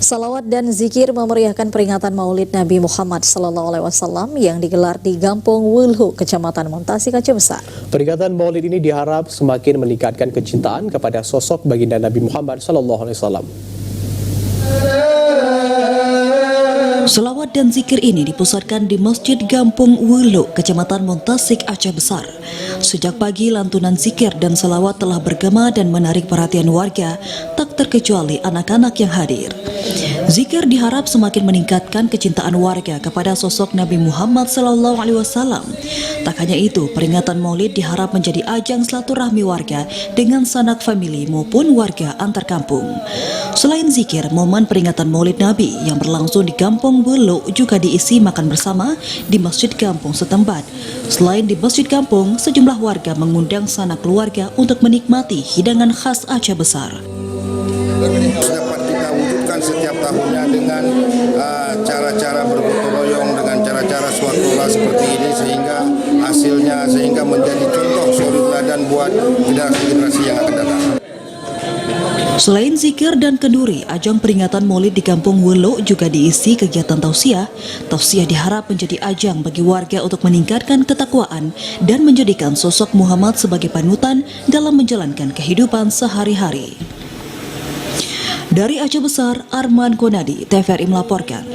Salawat dan zikir memeriahkan peringatan Maulid Nabi Muhammad SAW yang digelar di Gampong Wulhu, Kecamatan Montasik, Aceh Besar. Peringatan Maulid ini diharap semakin meningkatkan kecintaan kepada sosok baginda Nabi Muhammad SAW. Salawat dan zikir ini dipusatkan di Masjid Gampong Wulhu, Kecamatan Montasik, Aceh Besar. Sejak pagi, lantunan zikir dan salawat telah bergema dan menarik perhatian warga, tak terkecuali anak-anak yang hadir. Zikir diharap semakin meningkatkan kecintaan warga kepada sosok Nabi Muhammad SAW. Tak hanya itu, peringatan Maulid diharap menjadi ajang silaturahmi warga dengan sanak famili maupun warga antar kampung. Selain zikir, momen peringatan Maulid Nabi yang berlangsung di Gampong Wulhu juga diisi makan bersama di masjid kampung setempat. Selain di masjid kampung, sejumlah warga mengundang sanak keluarga untuk menikmati hidangan khas Aceh Besar. Dapat kita wujudkan setiap tahunnya dengan cara-cara bergotong royong, dengan cara-cara suasana seperti ini, sehingga menjadi contoh suri teladan buat generasi-generasi yang akan datang. Selain zikir dan kenduri, ajang peringatan Maulid di Gampong Wulhu juga diisi kegiatan tausiah. Tausiah diharap menjadi ajang bagi warga untuk meningkatkan ketakwaan dan menjadikan sosok Muhammad sebagai panutan dalam menjalankan kehidupan sehari-hari. Dari Aceh Besar, Arman Konadi, TVRI melaporkan.